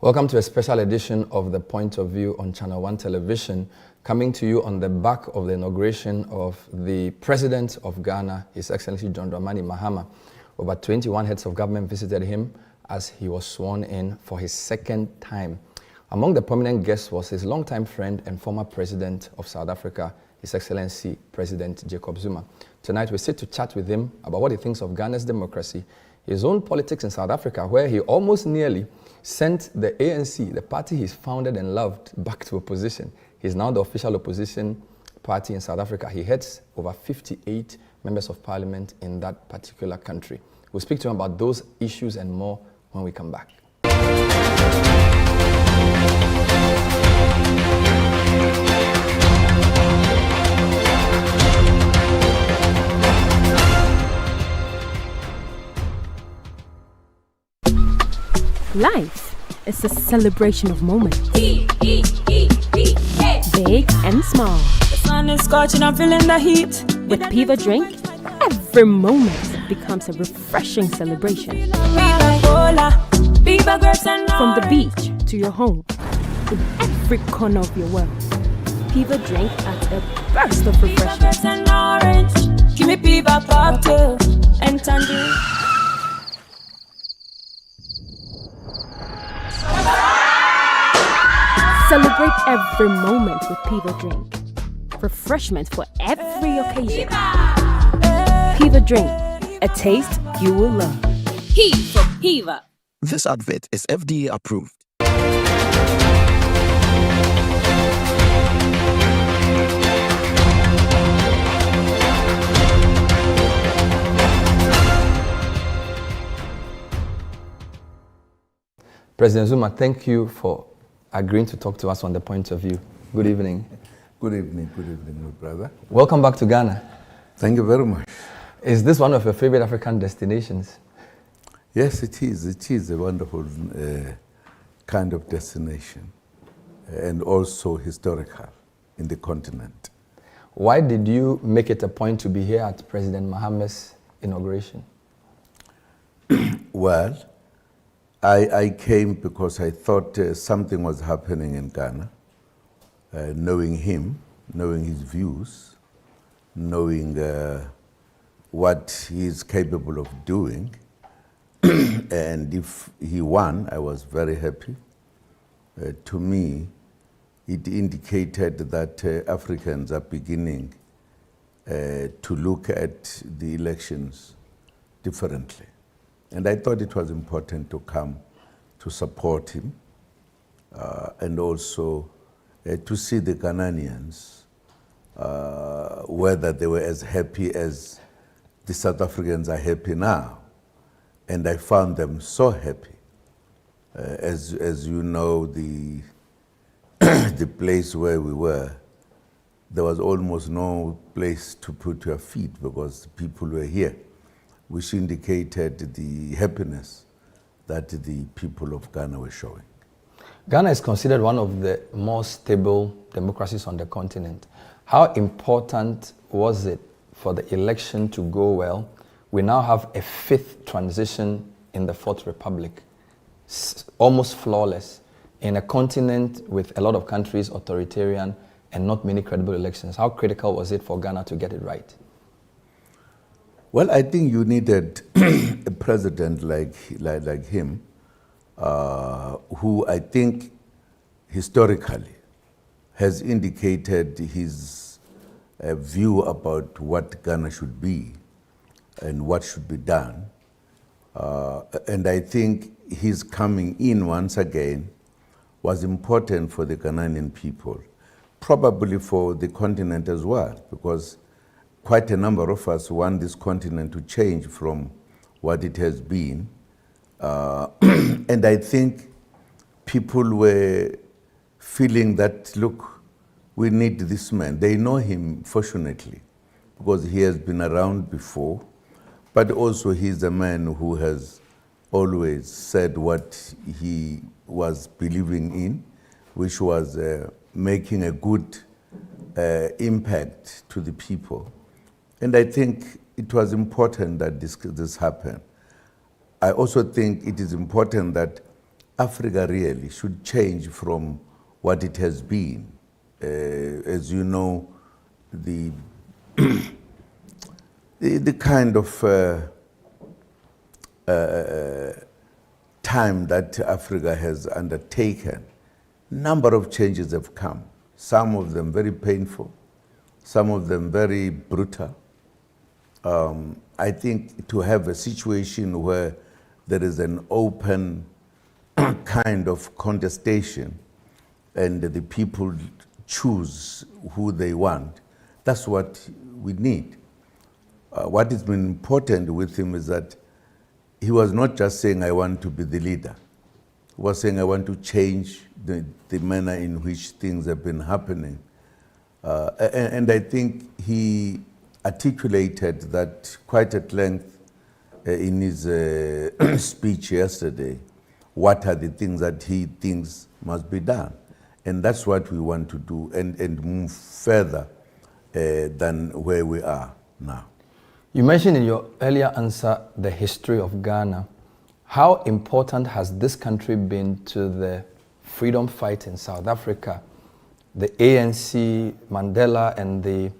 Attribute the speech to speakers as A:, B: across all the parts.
A: Welcome to a special edition of The Point of View on Channel 1 Television, coming to you on the back of the inauguration of the President of Ghana, His Excellency John Dramani Mahama. Over 21 heads of government visited him as he was sworn in for his second time. Among the prominent guests was his longtime friend and former President of South Africa, His Excellency President Jacob Zuma. Tonight we sit to chat with him about what he thinks of Ghana's democracy, his own politics in South Africa, where he almost nearly sent the ANC, the party he's founded and loved, back to opposition. He's now the official opposition party in South Africa. He heads over 58 members of parliament in that particular country. We'll speak to him about those issues and more when we come back.
B: Life is a celebration of moments. Big and small.
C: The sun is scorching, I'm feeling the heat.
B: With Piva Drink, every moment becomes a refreshing celebration. From the beach to your home, in every corner of your world, Piva Drink adds a burst of refreshment.
C: Give me Piva cocktail and tangerine.
B: Celebrate every moment with Piva Drink. Refreshment for every occasion. Piva Drink, a taste you will love.
C: P for Piva.
D: This advert is FDA approved.
A: President Zuma, thank you for agreeing to talk to us on The Point of View. Good evening.
E: Good evening, my brother.
A: Welcome back to Ghana.
E: Thank you very much.
A: Is this one of your favorite African destinations?
E: Yes, it is. It is a wonderful kind of destination and also historical in the continent.
A: Why did you make it a point to be here at President Mahama's inauguration?
E: Well, I came because I thought something was happening in Ghana, knowing him, knowing his views, knowing what he is capable of doing. And if he won, I was very happy. To me, it indicated that Africans are beginning to look at the elections differently. And I thought it was important to come to support him and also to see the Ghanaians, whether they were as happy as the South Africans are happy now. And I found them so happy. As you know, the place where we were, there was almost no place to put your feet because the people were here, which indicated the happiness that the people of Ghana were showing.
A: Ghana is considered one of the more stable democracies on the continent. How important was it for the election to go well? We now have a fifth transition in the Fourth Republic, almost flawless, in a continent with a lot of countries authoritarian and not many credible elections. How critical was it for Ghana to get it right?
E: Well, I think you needed a president like him, who I think historically has indicated his view about what Ghana should be and what should be done. And I think his coming in once again was important for the Ghanaian people, probably for the continent as well, because quite a number of us want this continent to change from what it has been. And I think people were feeling that, look, we need this man. They know him, fortunately, because he has been around before, but also he's a man who has always said what he was believing in, which was making a good impact to the people. And I think it was important that this happened. I also think it is important that Africa really should change from what it has been. As you know, the the kind of time that Africa has undertaken, number of changes have come. Some of them very painful, some of them very brutal. I think to have a situation where there is an open kind of contestation and the people choose who they want, that's what we need. What has been important with him is that he was not just saying, I want to be the leader. He was saying, I want to change the manner in which things have been happening. And I think he articulated that quite at length in his speech yesterday. What are the things that he thinks must be done? And that's what we want to do and move further than where we are now.
A: You mentioned in your earlier answer the history of Ghana. How important has this country been to the freedom fight in South Africa? The ANC, Mandela, and the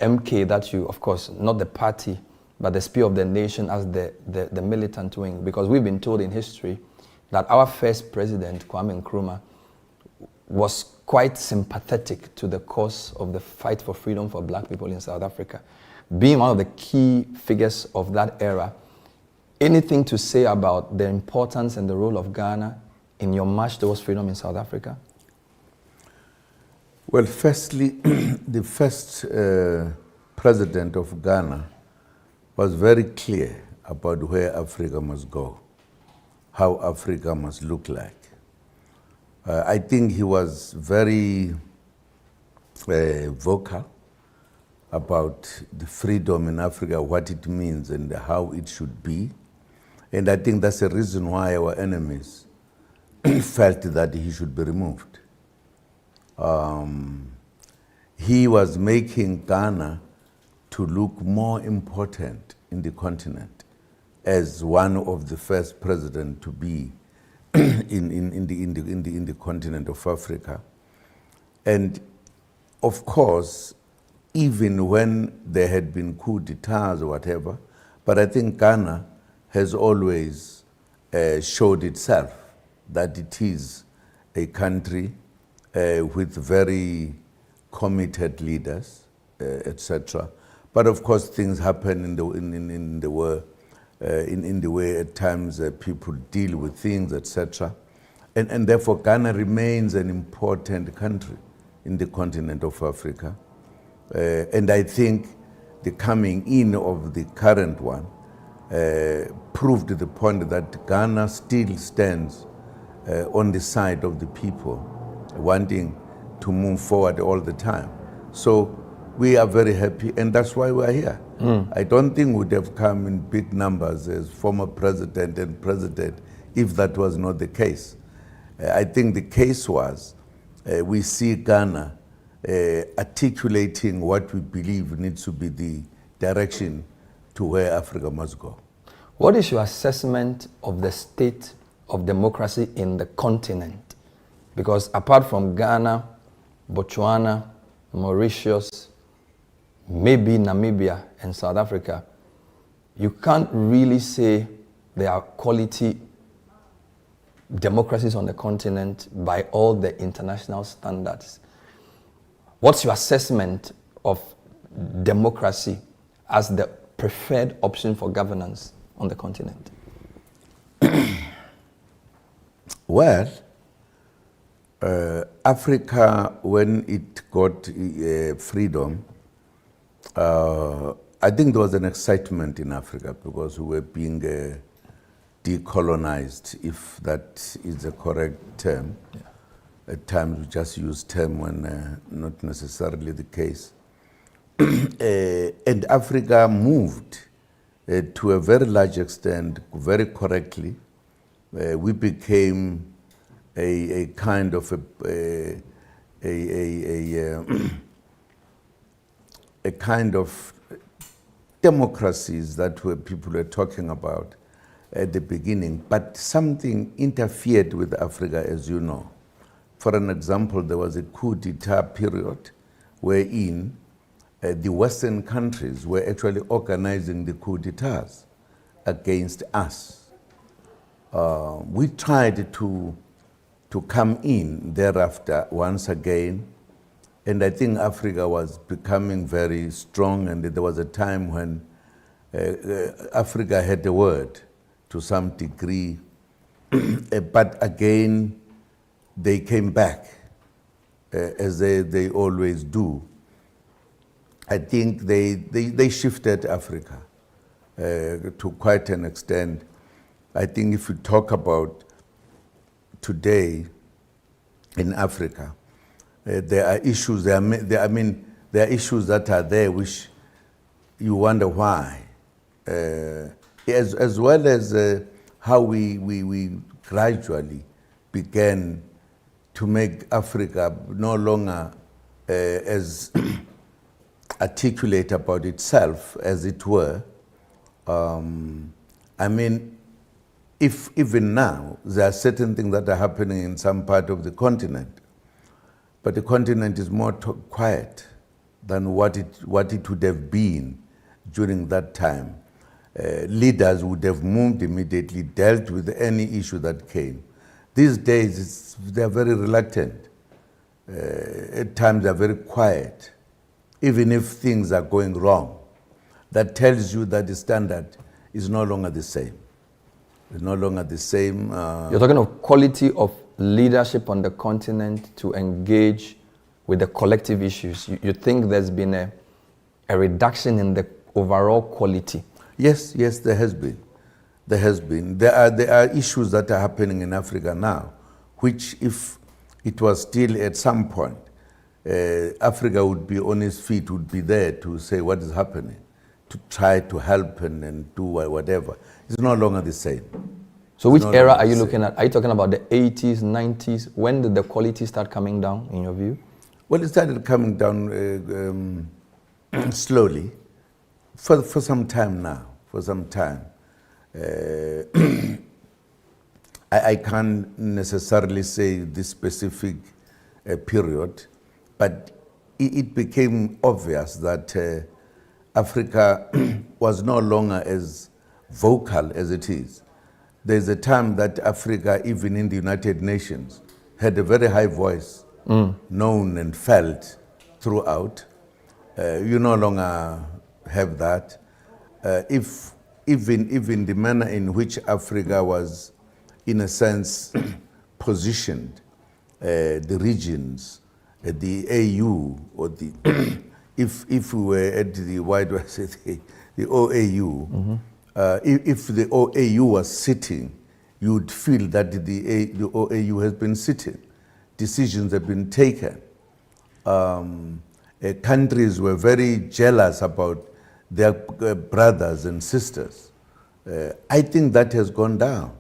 A: MK that you, of course, not the party, but the spear of the nation as the militant wing. Because we've been told in history that our first president, Kwame Nkrumah, was quite sympathetic to the cause of the fight for freedom for black people in South Africa. Being one of the key figures of that era, anything to say about the importance and the role of Ghana in your march towards freedom in South Africa?
E: Well, firstly, the first president of Ghana was very clear about where Africa must go, how Africa must look like. I think he was very vocal about the freedom in Africa, what it means and how it should be. And I think that's the reason why our enemies felt that he should be removed. He was making Ghana to look more important in the continent as one of the first presidents to be in the continent of Africa. And of course, even when there had been coup d'etats or whatever, but I think Ghana has always showed itself that it is a country with very committed leaders, etc. But of course, things happen in the way at times people deal with things, etc. And therefore, Ghana remains an important country in the continent of Africa. And I think the coming in of the current one proved the point that Ghana still stands on the side of the people, wanting to move forward all the time. So we are very happy, and that's why we are here. I don't think we'd have come in big numbers as former president and president if that was not the case. I think the case was we see Ghana articulating what we believe needs to be the direction to where Africa must go.
A: What is your assessment of the state of democracy in the continent? Because apart from Ghana, Botswana, Mauritius, maybe Namibia and South Africa, you can't really say there are quality democracies on the continent by all the international standards. What's your assessment of democracy as the preferred option for governance on the continent?
E: Well, Africa, when it got freedom, I think there was an excitement in Africa because we were being decolonized, if that is the correct term. Yeah. At times we just use term when not necessarily the case. And Africa moved to a very large extent, very correctly. We became a kind of a kind of democracies that people were talking about. at the beginning, but something interfered with Africa, as you know. For an example, there was a coup d'etat period wherein the Western countries were actually organizing the coup d'etats against us. We tried to come in thereafter once again, and I think Africa was becoming very strong, and there was a time when Africa had a word to some degree, but again, they came back, as they always do. I think they shifted Africa to quite an extent. I think if you talk about today in Africa, there are issues. There are issues that are there which you wonder why, as well as how we gradually began to make Africa no longer as articulate about itself, as it were. If even now there are certain things that are happening in some part of the continent, but the continent is more quiet than what it would have been during that time. Leaders would have moved immediately, dealt with any issue that came. These days, they are very reluctant. At times, they are very quiet, even if things are going wrong. That tells you that the standard is no longer the same. It's no longer the same.
A: You're talking of quality of leadership on the continent to engage with the collective issues. You think there's been a reduction in the overall quality?
E: Yes, there has been. There has been. There are issues that are happening in Africa now, which if it was still at some point, Africa would be on its feet, would be there to say what is happening, to try to help and do whatever. It's no longer the same.
A: So which era are you looking at? Are you talking about the 80s, 90s? When did the quality start coming down, in your view? Well,
E: it started coming down slowly for some time now, for some time. I can't necessarily say this specific period, but it became obvious that Africa was no longer as vocal as it is. There's a time that Africa, even in the United Nations, had a very high voice, known and felt throughout. You no longer have that. Even the manner in which Africa was, in a sense, positioned, the regions, the AU, or the if we were at the the OAU, if the OAU was sitting, you would feel that the OAU has been sitting. Decisions have been taken. Countries were very jealous about their brothers and sisters. I think that has gone down.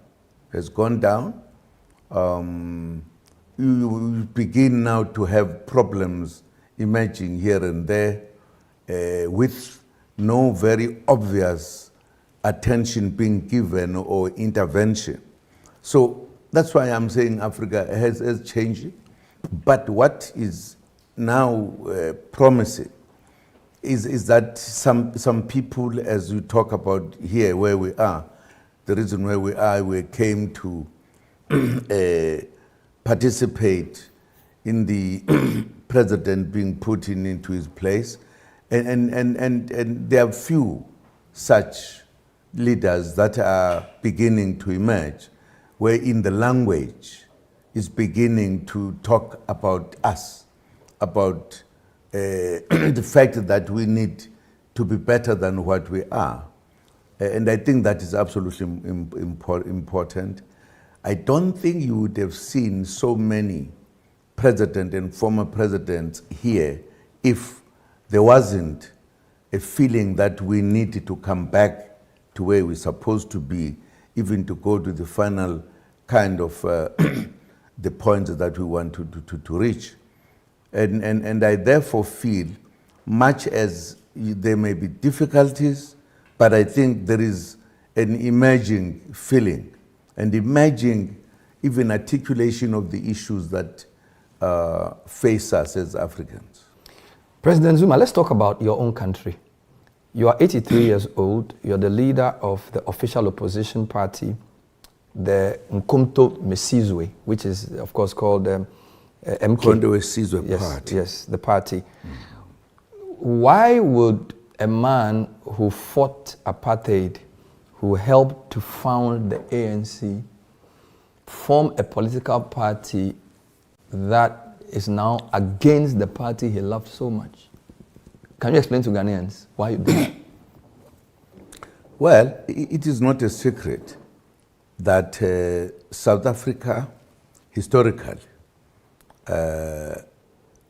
E: You begin now to have problems emerging here and there with no very obvious attention being given or intervention. So that's why I'm saying Africa has changed. But what is now promising is that some people, as you talk about here where we are, the reason where we are, we came to participate in the president being put into his place, and there are few such leaders that are beginning to emerge, where in the language is beginning to talk about us, about the fact that we need to be better than what we are. And I think that is absolutely important. I don't think you would have seen so many president and former presidents here if there wasn't a feeling that we needed to come back to where we're supposed to be, even to go to the final kind of the points that we want to reach. And I therefore feel, much as there may be difficulties, but I think there is an emerging feeling and emerging even articulation of the issues that face us as Africans.
A: President Zuma, let's talk about your own country. You are 83 years old. You're the leader of the official opposition party, the Nkomto Mesizwe, which is, of course, called MK.
E: Nkomto Mesizwe
A: yes,
E: party.
A: Yes, the party. Why would a man who fought apartheid, who helped to found the ANC, form a political party that is now against the party he loved so much? Can you explain to Ghanaians why you did that?
E: Well, it is not a secret that South Africa, historically,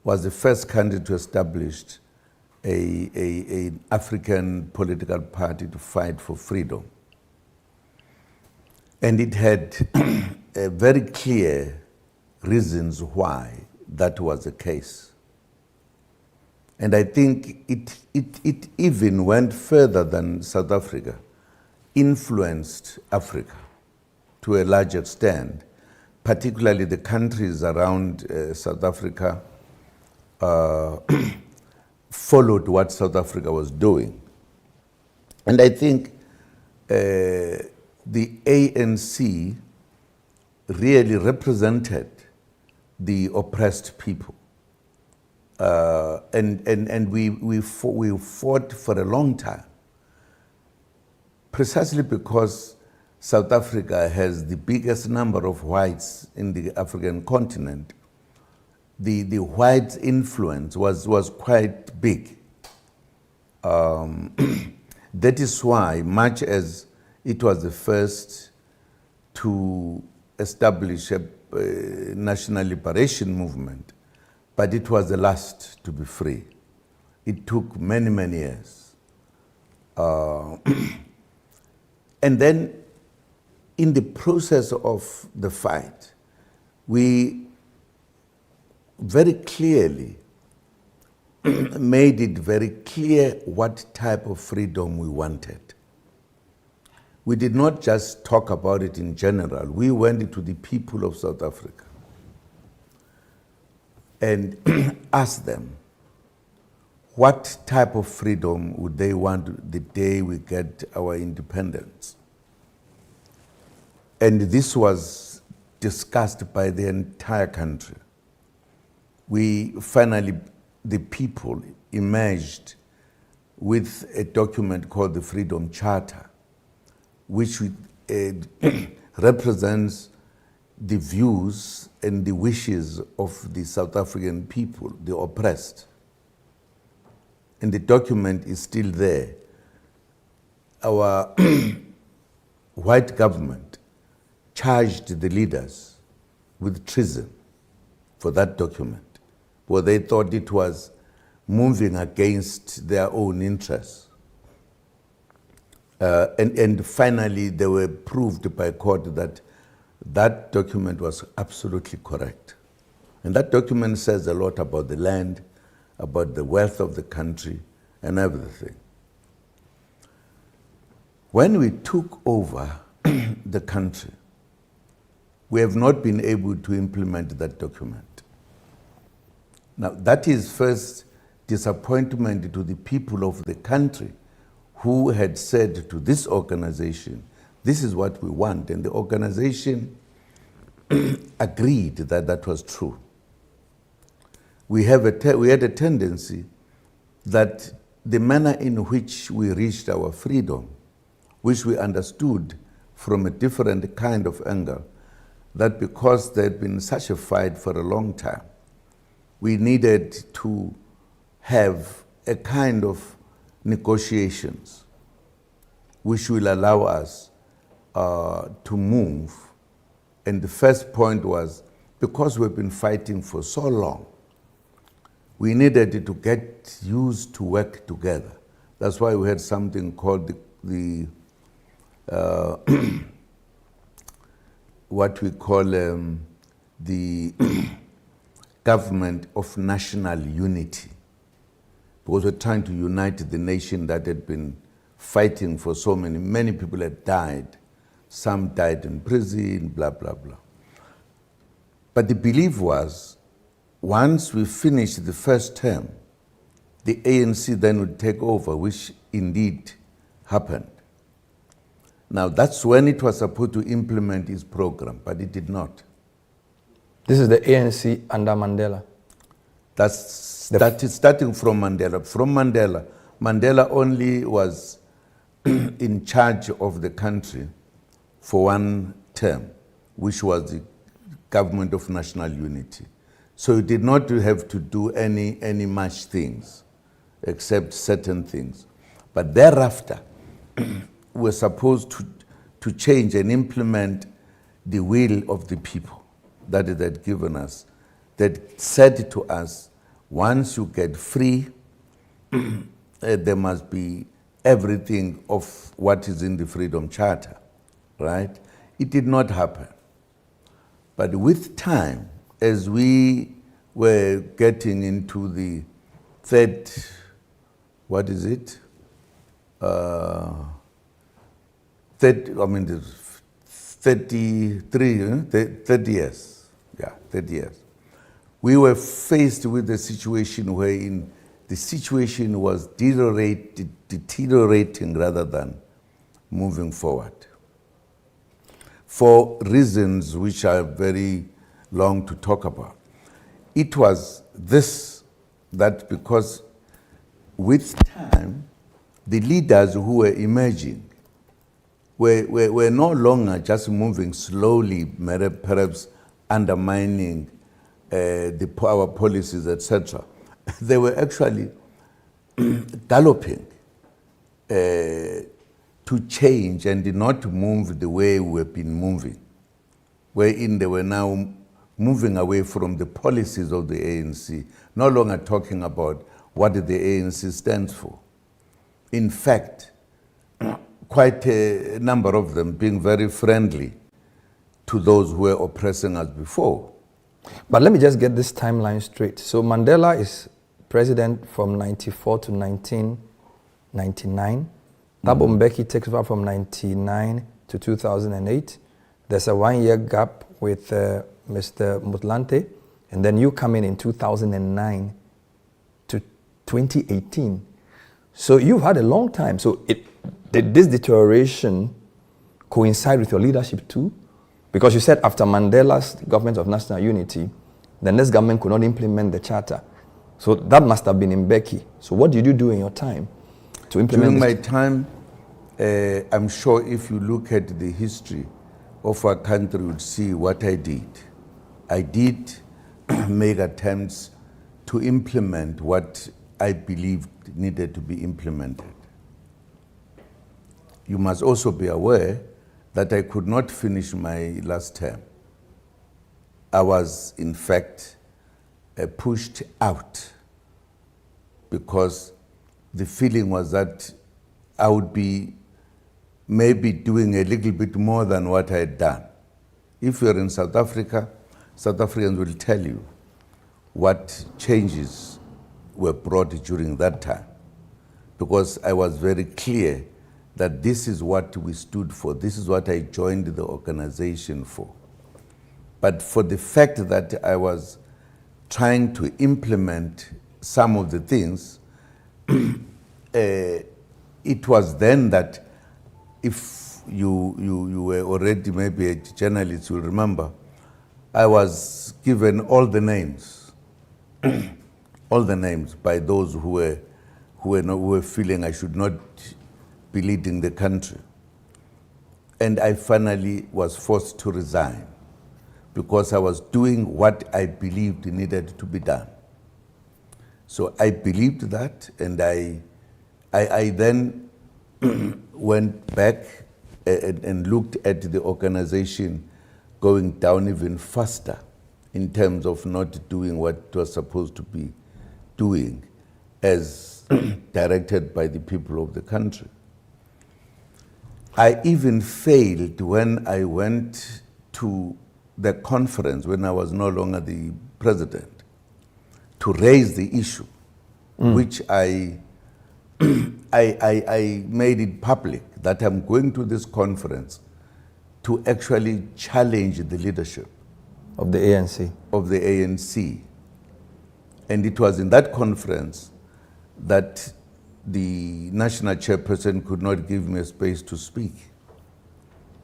E: was the first country to establish an African political party to fight for freedom. And it had very clear reasons why that was the case. And I think it even went further than South Africa, influenced Africa to a large extent, particularly the countries around South Africa followed what South Africa was doing. And I think the ANC really represented the oppressed people. And we fought for a long time, precisely because South Africa has the biggest number of whites in the African continent. The white influence was quite big. That is why, much as it was the first to establish a national liberation movement, but it was the last to be free. It took many, many years. And then in the process of the fight, we very clearly made it very clear what type of freedom we wanted. We did not just talk about it in general. We went to the people of South Africa and asked them what type of freedom would they want the day we get our independence. And this was discussed by the entire country. We finally, the people emerged with a document called the Freedom Charter, which represents the views and the wishes of the South African people, the oppressed. And the document is still there. Our white government charged the leaders with treason for that document, because they thought it was moving against their own interests. And finally, they were proved by court that that document was absolutely correct. And that document says a lot about the land, about the wealth of the country, and everything. When we took over the country, we have not been able to implement that document. Now, that is first disappointment to the people of the country who had said to this organization, this is what we want. And the organization agreed that that was true. We had a tendency that the manner in which we reached our freedom, which we understood from a different kind of angle, that because there had been such a fight for a long time, we needed to have a kind of negotiations which will allow us to move. And the first point was, because we've been fighting for so long, we needed to get used to work together. That's why we had something called the what we call the government of national unity, because we're trying to unite the nation that had been fighting for so many people had died. Some died in prison, blah, blah, blah. But the belief was, once we finished the first term, the ANC then would take over, which indeed happened. Now, that's when it was supposed to implement its program, but it did not.
A: This is the ANC under Mandela.
E: That is starting from Mandela. From Mandela, Mandela only was in charge of the country for one term, which was the government of national unity. So he did not have to do any much things, except certain things. But thereafter, we're supposed to change and implement the will of the people that it had given us, that said to us, once you get free, there must be everything of what is in the Freedom Charter, right? It did not happen. But with time, as we were getting into the third, what is it? 30 years. Yeah, 30 years. We were faced with a situation wherein the situation was deteriorating rather than moving forward. For reasons which are very long to talk about. It was this, that because with time, the leaders who were emerging were no longer just moving slowly, perhaps undermining the power policies, etc. They were actually galloping to change and did not move the way we have been moving, wherein they were now moving away from the policies of the ANC, no longer talking about what the ANC stands for. In fact, quite a number of them being very friendly to those who were oppressing us before.
A: But let me just get this timeline straight. So Mandela is president from 94 to 1999. Thabo Mbeki takes over from 99 to 2008. There's a 1 year gap with Mr. Motlanthe, and then you come in 2009 to 2018. So you've had a long time. So did this deterioration coincide with your leadership too? Because you said after Mandela's government of national unity, the next government could not implement the charter. So that must have been in Mbeki. So what did you do in your time to implement
E: During my time, I'm sure if you look at the history of our country, you would see what I did. I did make attempts to implement what I believed needed to be implemented. You must also be aware that I could not finish my last term. I was, in fact, pushed out because the feeling was that I would be maybe doing a little bit more than what I had done. If you're in South Africa, South Africans will tell you what changes were brought during that time, because I was very clear that this is what we stood for, this is what I joined the organization for. But for the fact that I was trying to implement some of the things, it was then that if you were already maybe a journalist, you'll remember, I was given all the names, all the names by those who were feeling I should not be leading the country. And I finally was forced to resign because I was doing what I believed needed to be done. So I believed that, and I then went back and looked at the organization going down even faster in terms of not doing what it was supposed to be doing as directed by the people of the country. I even failed when I went to the conference when I was no longer the president to raise the issue, which I I made it public that I'm going to this conference to actually challenge the leadership
A: of the ANC.
E: Of the ANC. And it was in that conference that the national chairperson could not give me a space to speak.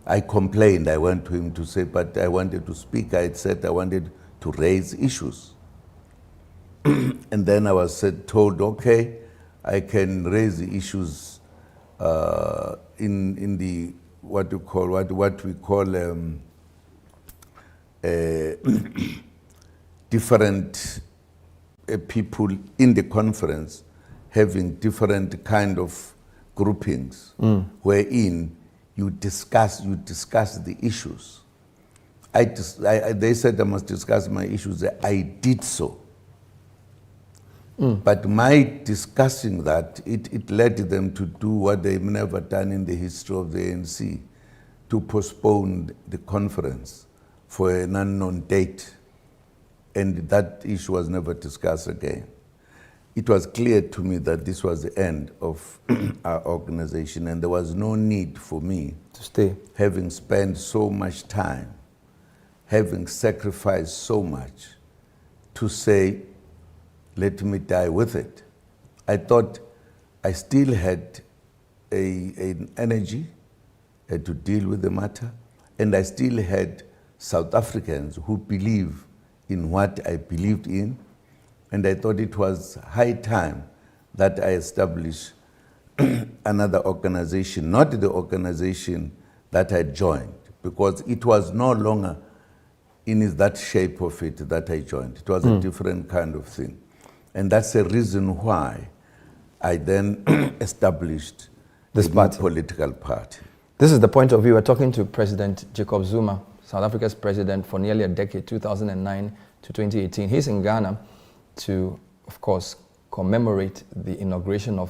E: I complained. I went to him to say, but I wanted to speak. I had said I wanted to raise issues. And then I was told, okay, I can raise the issues in the what we call different people in the conference having different kind of groupings, wherein you discuss the issues. They said I must discuss my issues. I did so. But my discussing that, it led them to do what they've never done in the history of the ANC, to postpone the conference for an unknown date. And that issue was never discussed again. It was clear to me that this was the end of our organization, and there was no need for me
A: to stay.
E: Having spent so much time, having sacrificed so much, to say, let me die with it. I thought I still had an energy to deal with the matter, and I still had South Africans who believe in what I believed in, and I thought it was high time that I establish another organization, not the organization that I joined, because it was no longer in that shape of it that I joined. It was a different kind of thing. And that's the reason why I then established this political party.
A: This is the point of view. We're talking to President Jacob Zuma, South Africa's president for nearly a decade, 2009 to 2018. He's in Ghana to, of course, commemorate the inauguration of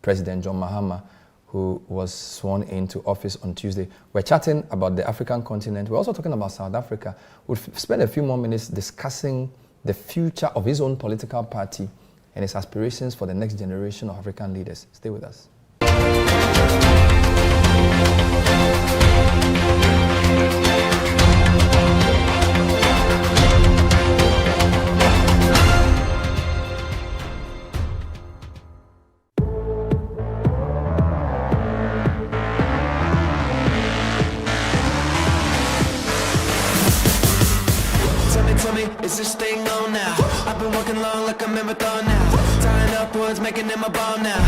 A: President John Mahama, who was sworn into office on Tuesday. We're chatting about the African continent. We're also talking about South Africa. We'll spend a few more minutes discussing the future of his own political party and his aspirations for the next generation of African leaders. Stay with us.
F: Is this thing on now? I've been working long like a marathon now. Tying up words, making them a bomb now.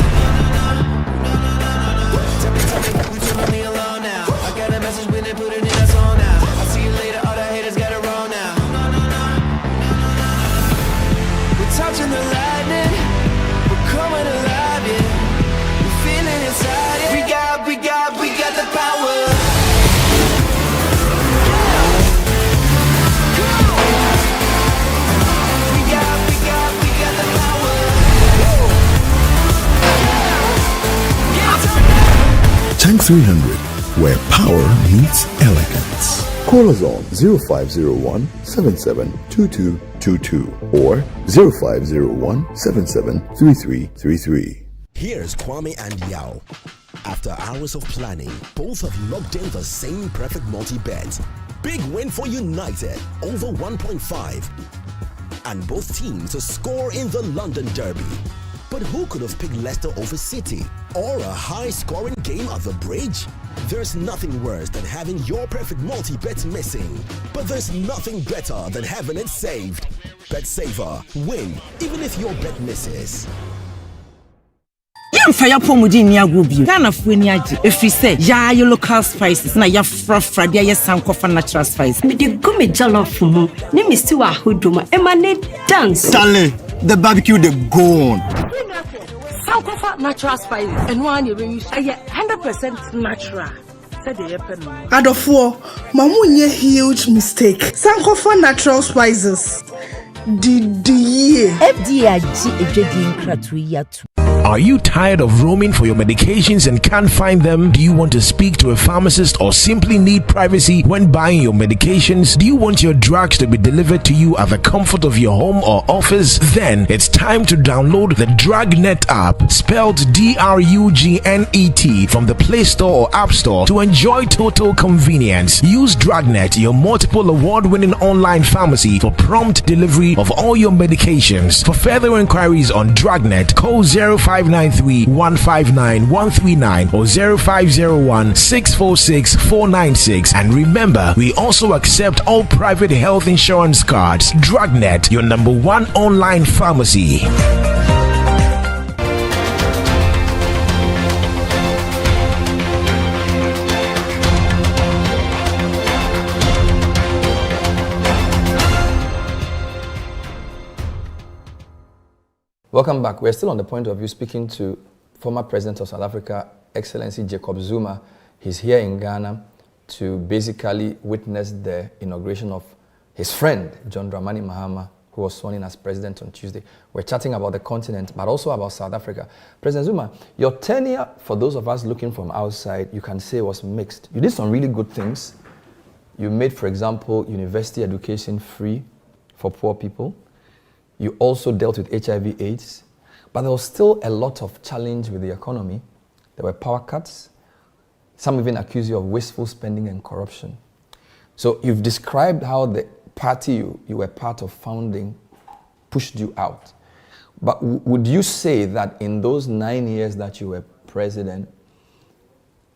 F: Tell me, we feeling me alone now. I got a message, we didn't put it in a song now. I'll see you later, all the haters got it wrong now. We're touching the lightning, we're coming alive, yeah. We're feeling inside, yeah. We got the power.
G: Tank 300, where power meets elegance. Call us on 0501 772222 or 0501 773333.
D: Here's Kwame and Yao. After hours of planning, both have locked in the same perfect multi-bet. Big win for United, over 1.5. And both teams to score in the London Derby. But who could have picked Leicester over City? Or a high-scoring game at the Bridge? There's nothing worse than having your perfect multi-bet missing. But there's nothing better than having it saved. Bet saver, win, even if your bet misses.
H: Fire pomudi ni agobio Ghana fuani age efri say ya your local spices na ya frafra dia ya sankofa natural spice
I: me de go me jollof mu ni mi still ahodoma e ma ne dance
J: Stanley the barbecue the go on
H: sankofa natural spices and one you use 100% natural said the happen
K: Adofo mamunye huge mistake sankofa natural spices FDA
L: agi ejedi nkratu yatu Are you tired of roaming for your medications and can't find them? Do you want to speak to a pharmacist or simply need privacy when buying your medications? Do you want your drugs to be delivered to you at the comfort of your home or office? Then it's time to download the Drugnet app, spelled DRUGNET, from the Play Store or App Store to enjoy total convenience. Use Drugnet, your multiple award-winning online pharmacy, for prompt delivery of all your medications. For further inquiries on Drugnet, call 0593 159 139 or 0501 646 496. And remember, we also accept all private health insurance cards. Drugnet, your #1 online pharmacy.
A: Welcome back. We're still on the point of view speaking to former President of South Africa, Excellency Jacob Zuma. He's here in Ghana to basically witness the inauguration of his friend, John Dramani Mahama, who was sworn in as president on Tuesday. We're chatting about the continent, but also about South Africa. President Zuma, your tenure, for those of us looking from outside, you can say was mixed. You did some really good things. You made, for example, university education free for poor people. You also dealt with HIV/AIDS, but there was still a lot of challenge with the economy. There were power cuts. Some even accuse you of wasteful spending and corruption. So you've described how the party you were part of founding pushed you out. But would you say that in those 9 years that you were president,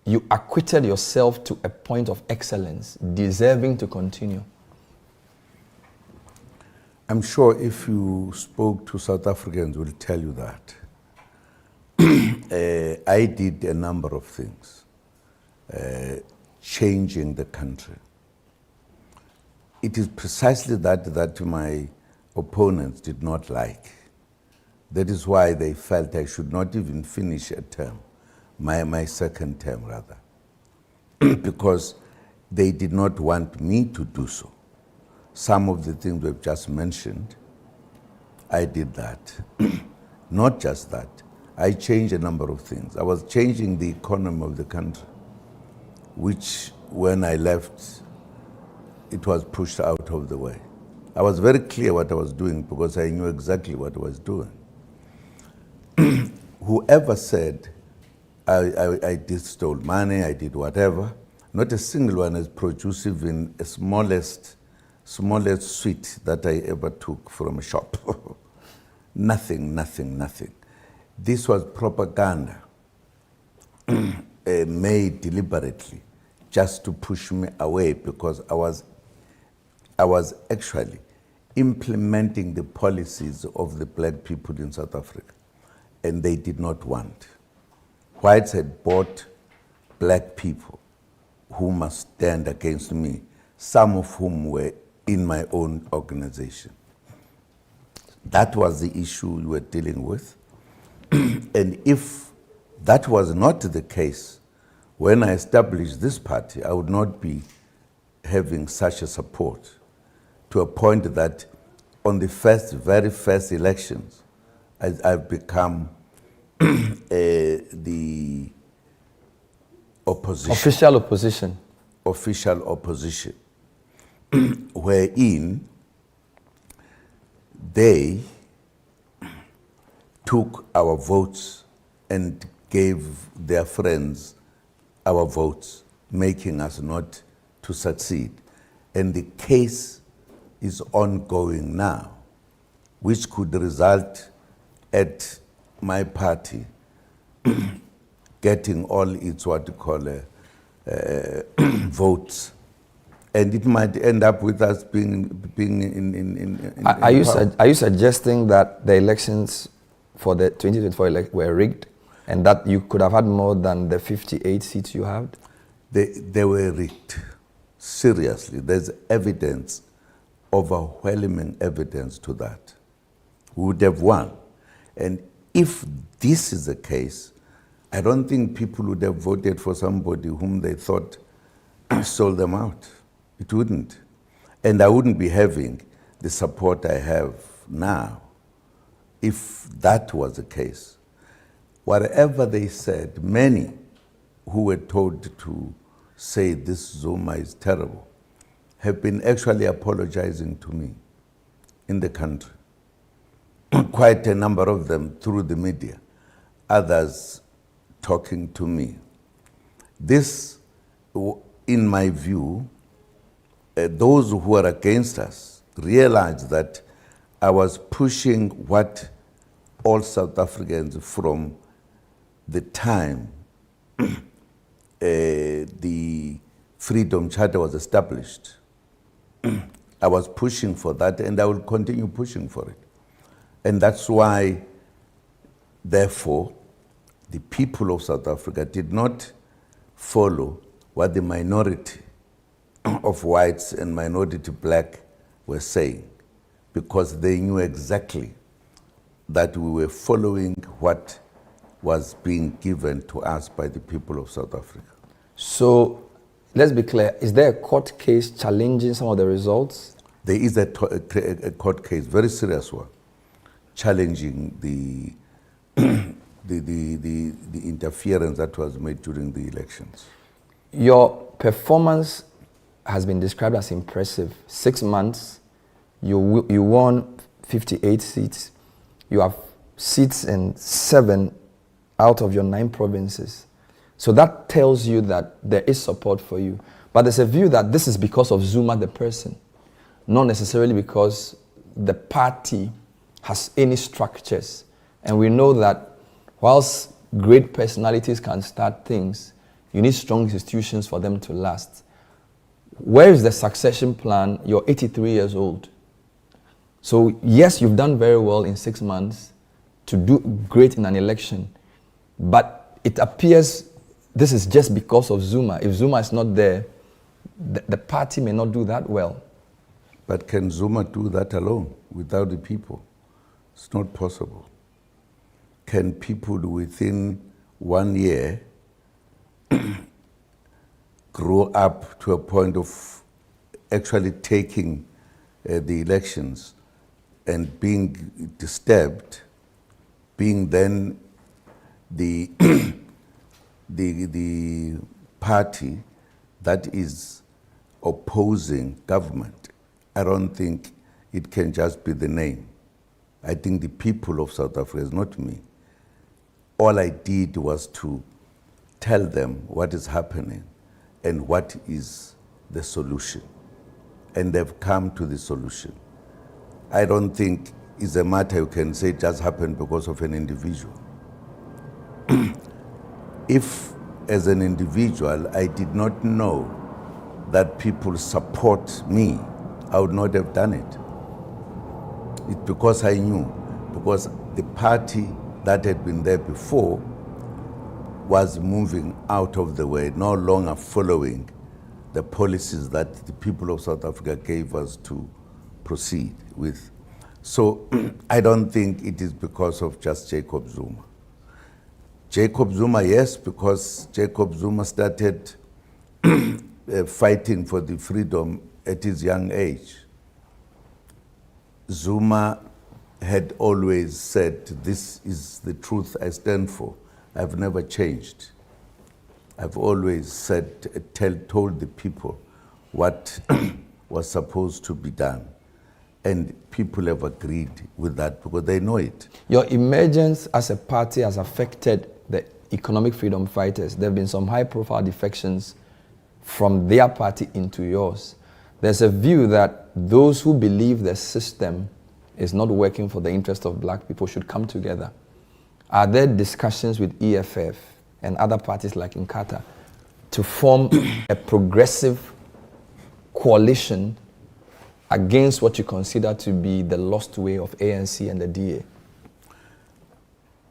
A: you acquitted yourself to a point of excellence, deserving to continue?
E: I'm sure if you spoke to South Africans, will tell you that. I did a number of things, changing the country. It is precisely that my opponents did not like. That is why they felt I should not even finish a term, my second term rather, because they did not want me to do so. Some of the things we've just mentioned, I did that. Not just that, I changed a number of things. I was changing the economy of the country, which when I left, it was pushed out of the way. I was very clear what I was doing because I knew exactly what I was doing. Whoever said I did stole money, I did whatever, not a single one has produced even a smallest sweet that I ever took from a shop. Nothing. This was propaganda made deliberately just to push me away because I was actually implementing the policies of the black people in South Africa, and they did not want. Whites had bought black people who must stand against me, some of whom were in my own organization. That was the issue we were dealing with. And if that was not the case, when I established this party, I would not be having such a support to a point that on the very first elections, I've become the opposition. Official opposition. Wherein they took our votes and gave their friends our votes, making us not to succeed. And the case is ongoing now, which could result at my party getting all its what you call votes. And it might end up with us being in
A: Are you suggesting that the elections for the 2024 were rigged and that you could have had more than the 58 seats you had?
E: They were rigged. Seriously, there's evidence, overwhelming evidence to that. We would have won. And if this is the case, I don't think people would have voted for somebody whom they thought sold them out. It wouldn't. And I wouldn't be having the support I have now if that was the case. whatever they said, many who were told to say this Zuma is terrible have been actually apologizing to me in the country. Quite a number of them through the media, others talking to me. This, in my view, those who are against us realized that I was pushing what all South Africans from the time the Freedom Charter was established. I was pushing for that, and I will continue pushing for it. And that's why, therefore, the people of South Africa did not follow what the minority of whites and minority black were saying, because they knew exactly that we were following what was being given to us by the people of South Africa.
A: So, let's be clear, is there a court case challenging some of the results?
E: There is a court case, very serious one, challenging the interference that was made during the elections.
A: Your performance has been described as impressive. 6 months, you won 58 seats. You have seats in 7 out of your 9 provinces. So that tells you that there is support for you. But there's a view that this is because of Zuma the person, not necessarily because the party has any structures. And we know that whilst great personalities can start things, you need strong institutions for them to last. Where is the succession plan? You're 83 years old. So yes, you've done very well in 6 months to do great in an election, but it appears this is just because of Zuma. If Zuma is not there, the party may not do that well.
E: But can Zuma do that alone without the people? It's not possible. Can people within 1 year grow up to a point of actually taking the elections and being disturbed, being then the the party that is opposing government? I don't think it can just be the name. I think the people of South Africa, is not me. All I did was to tell them what is happening and what is the solution. And they've come to the solution. I don't think it's a matter you can say it just happened because of an individual. If, as an individual, I did not know that people support me, I would not have done it. It's because I knew, because the party that had been there before was moving out of the way, no longer following the policies that the people of South Africa gave us to proceed with. So I don't think it is because of just Jacob Zuma. Jacob Zuma, yes, because Jacob Zuma started fighting for the freedom at his young age. Zuma had always said, this is the truth I stand for. I've never changed. I've always said, told the people what was supposed to be done. And people have agreed with that because they know it.
A: Your emergence as a party has affected the economic freedom fighters. There have been some high-profile defections from their party into yours. There's a view that those who believe the system is not working for the interest of black people should come together. Are there discussions with EFF and other parties like Inkatha to form a progressive coalition against what you consider to be the lost way of ANC and the DA?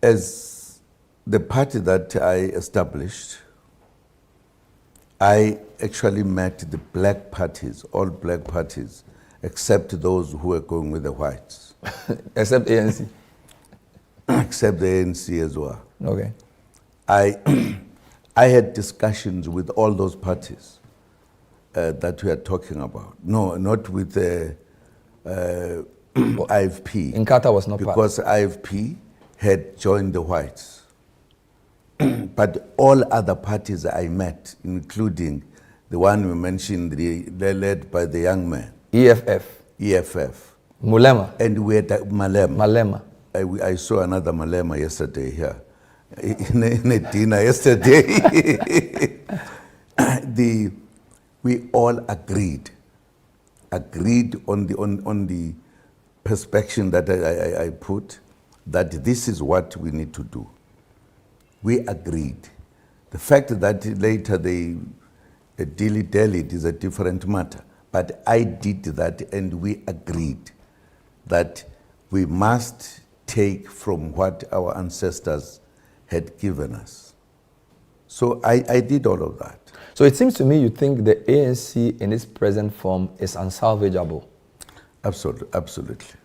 E: As the party that I established, I actually met the black parties, all black parties, except those who were going with the whites.
A: Except ANC?
E: Except the ANC as well.
A: Okay.
E: I had discussions with all those parties that we are talking about. No, not with IFP.
A: Inkatha was not part.
E: Because IFP had joined the whites. But all other parties I met, including the one we mentioned, led by the young man.
A: EFF.
E: Mulema. And we had Malema.
A: Malema.
E: I saw another Malema yesterday here. In a dinner yesterday. We all agreed on the perspective that I put, that this is what we need to do. We agreed. The fact that later they dilly-dallied is a different matter. But I did that, and we agreed that we must take from what our ancestors had given us. So I did all of that.
A: So it seems to me you think the ANC in its present form is unsalvageable.
E: Absolutely.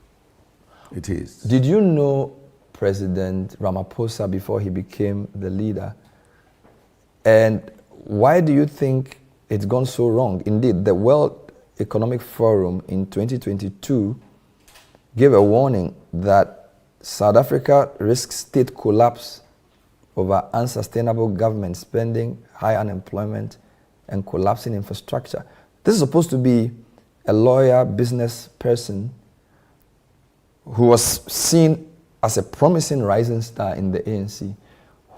E: It is.
A: Did you know President Ramaphosa before he became the leader? And why do you think it's gone so wrong? Indeed, the World Economic Forum in 2022 gave a warning that South Africa risks state collapse over unsustainable government spending, high unemployment, and collapsing infrastructure. This is supposed to be a lawyer, business person who was seen as a promising rising star in the ANC.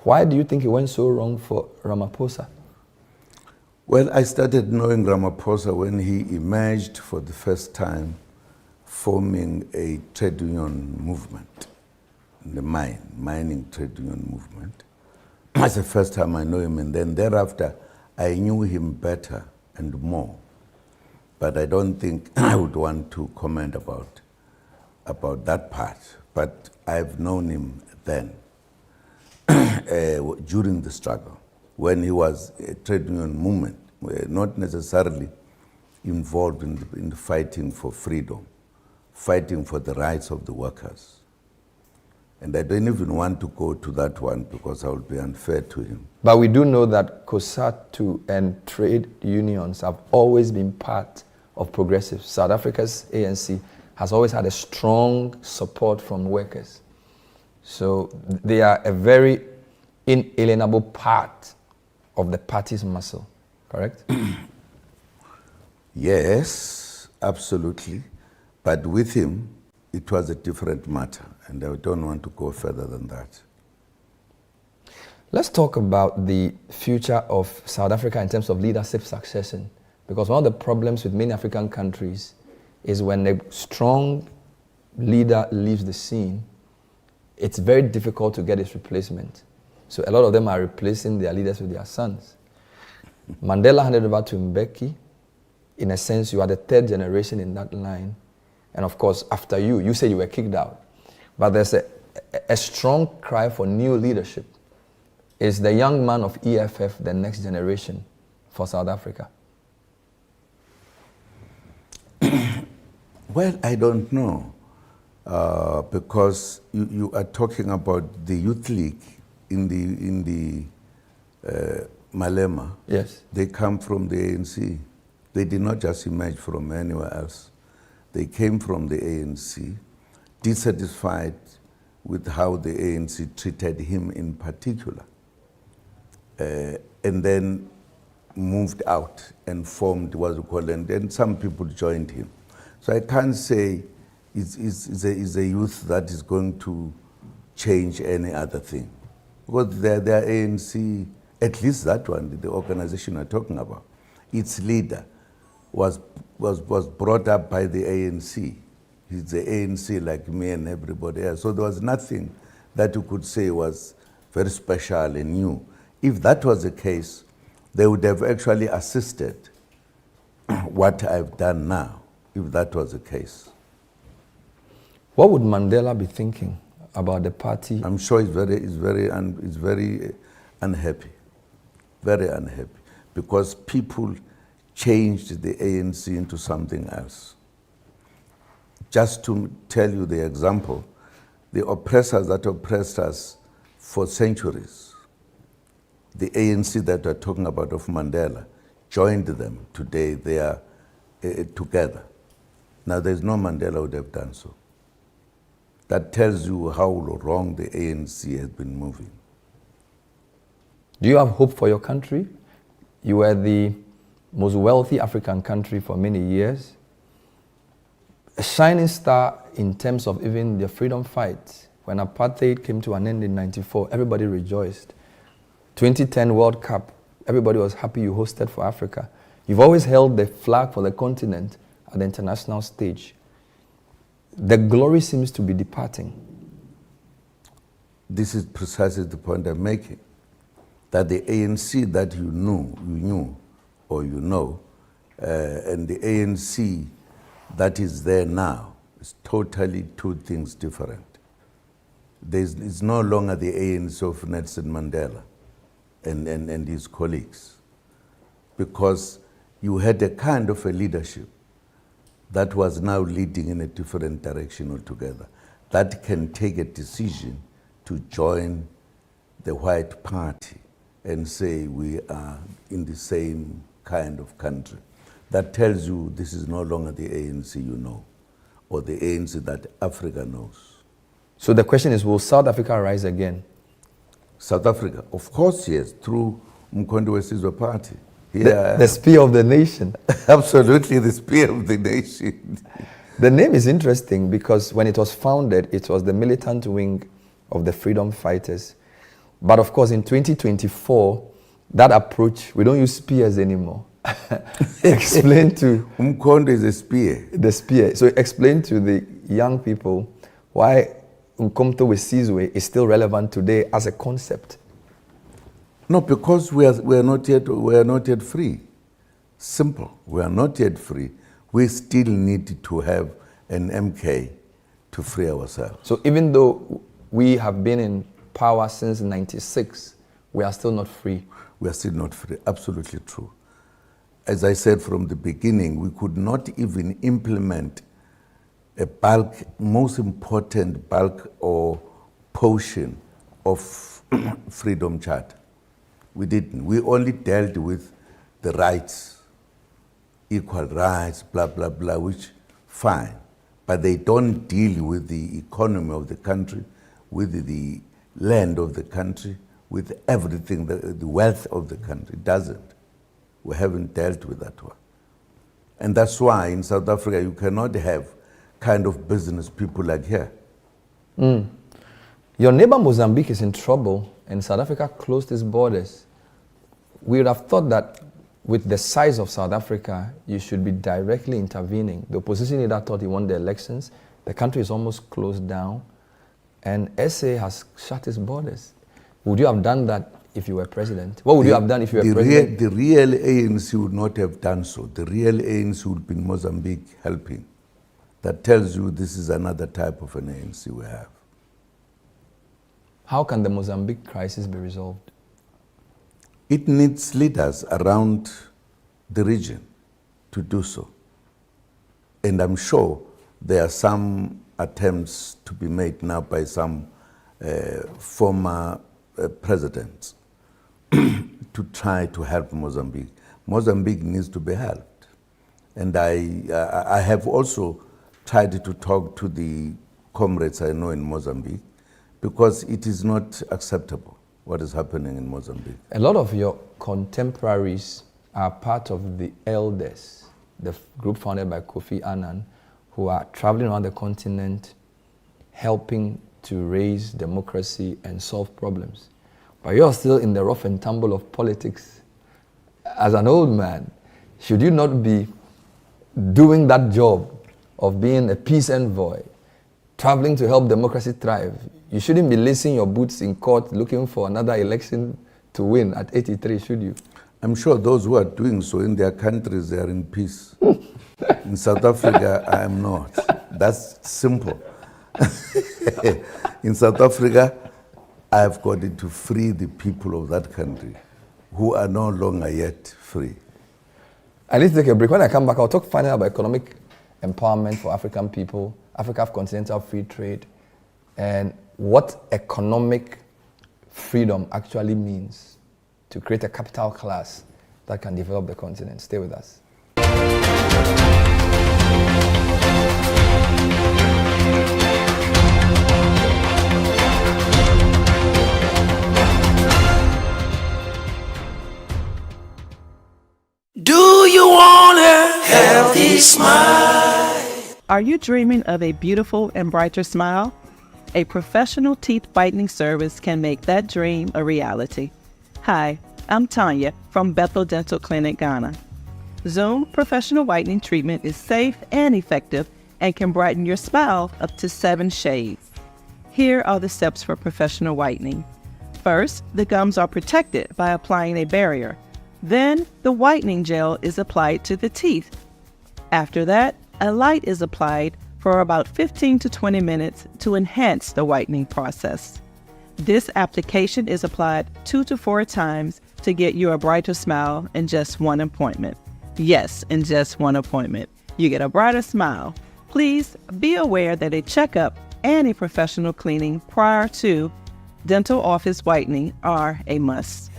A: Why do you think it went so wrong for Ramaphosa?
E: Well, I started knowing Ramaphosa when he emerged for the first time forming a trade union movement, the mining trade union movement. That's the first time I know him, and then thereafter I knew him better and more. But I don't think I would want to comment about that part. But I've known him then, during the struggle, when he was a trade union movement, not necessarily involved in the fighting for freedom, fighting for the rights of the workers. And I don't even want to go to that one because I would be unfair to him.
A: But we do know that COSATU and trade unions have always been part of progressives. South Africa's ANC has always had a strong support from workers. So they are a very inalienable part of the party's muscle, correct?
E: Yes, absolutely. But with him, it was a different matter, and I don't want to go further than that.
A: Let's talk about the future of South Africa in terms of leadership succession, because one of the problems with many African countries is when a strong leader leaves the scene, it's very difficult to get his replacement. So a lot of them are replacing their leaders with their sons. Mandela handed over to Mbeki. In a sense, you are the third generation in that line. And of course, after you said you were kicked out. But there's a strong cry for new leadership. Is the young man of EFF the next generation for South Africa?
E: Well, I don't know. Because you are talking about the Youth League in the Malema.
A: Yes.
E: They come from the ANC. They did not just emerge from anywhere else. They came from the ANC, dissatisfied with how the ANC treated him in particular, and then moved out and formed what we call, and then some people joined him. So I can't say it's a youth that is going to change any other thing. Because their ANC, at least that one, the organization I'm talking about, its leader was brought up by the ANC. He's the ANC like me and everybody else. So there was nothing that you could say was very special and new. If that was the case, they would have actually assisted what I've done now, if that was the case.
A: What would Mandela be thinking about the party?
E: I'm sure he's very unhappy, very unhappy, because people changed the ANC into something else. Just to tell you the example, the oppressors that oppressed us for centuries, the ANC that we're talking about of Mandela, joined them. Today they are together. Now there's no Mandela would have done so. That tells you how wrong the ANC has been moving.
A: Do you have hope for your country? You were the most wealthy African country for many years. A shining star in terms of even the freedom fight. When apartheid came to an end in 1994, everybody rejoiced. 2010 World Cup, everybody was happy you hosted for Africa. You've always held the flag for the continent at the international stage. The glory seems to be departing.
E: This is precisely the point I'm making. That the ANC that you knew, or you know, and the ANC that is there now is totally two things different. It's no longer the ANC of Nelson Mandela and his colleagues, because you had a kind of a leadership that was now leading in a different direction altogether, that can take a decision to join the white party and say we are in the same kind of country. That tells you this is no longer the ANC you know, or the ANC that Africa knows.
A: So the question is, will South Africa rise again?
E: South Africa, of course, yes, through Mkhonto weSizwe Party.
A: The spear of the nation.
E: Absolutely, the spear of the nation.
A: The name is interesting because when it was founded, it was the militant wing of the freedom fighters. But of course, in 2024, that approach, we don't use spears anymore. Explain to...
E: Mkhonto is a spear.
A: The spear. So explain to the young people why Mkhonto weSizwe is still relevant today as a concept.
E: No, because we are not yet free. Simple. We are not yet free. We still need to have an MK to free ourselves.
A: So even though we have been in power since 96, we are still not free.
E: We are still not free. Absolutely true. As I said from the beginning, we could not even implement a bulk, most important bulk or portion of Freedom Charter. We didn't. We only dealt with the rights, equal rights, blah, blah, blah, which, fine. But they don't deal with the economy of the country, with the land of the country, with everything, the wealth of the country. It doesn't. We haven't dealt with that one. And that's why in South Africa you cannot have kind of business people like here.
A: Your neighbor Mozambique is in trouble and South Africa closed its borders. We would have thought that with the size of South Africa, you should be directly intervening. The opposition leader thought he won the elections. The country is almost closed down. And SA has shut its borders. Would you have done that if you were president? What would you have done if you were president?
E: The real ANC would not have done so. The real ANC would be in Mozambique helping. That tells you this is another type of an ANC we have.
A: How can the Mozambique crisis be resolved?
E: It needs leaders around the region to do so. And I'm sure there are some attempts to be made now by some former presidents to try to help Mozambique. Mozambique needs to be helped. And I have also tried to talk to the comrades I know in Mozambique, because it is not acceptable what is happening in Mozambique.
A: A lot of your contemporaries are part of the Elders, the group founded by Kofi Annan, who are traveling around the continent helping to raise democracy and solve problems. But you're still in the rough and tumble of politics. As an old man, should you not be doing that job of being a peace envoy, traveling to help democracy thrive? You shouldn't be lacing your boots in court looking for another election to win at 83, should you?
E: I'm sure those who are doing so in their countries, they are in peace. In South Africa, I am not. That's simple. In South Africa, I have got to free the people of that country who are no longer yet free.
A: I need to take a break. When I come back, I'll talk finally about economic empowerment for African people, Africa of continental free trade, and what economic freedom actually means to create a capital class that can develop the continent. Stay with us.
F: healthy smile.
M: Are you dreaming of a beautiful and brighter smile? A professional teeth whitening service can make that dream a reality. Hi, I'm Tanya from Bethel Dental Clinic, Ghana. Zoom Professional Whitening Treatment is safe and effective and can brighten your smile up to 7 shades. Here are the steps for professional whitening. First, the gums are protected by applying a barrier. Then, the whitening gel is applied to the teeth. After that, a light is applied for about 15 to 20 minutes to enhance the whitening process. This application is applied 2 to 4 times to get you a brighter smile in just one appointment. Yes, in just one appointment, you get a brighter smile. Please be aware that a checkup and a professional cleaning prior to dental office whitening are a must.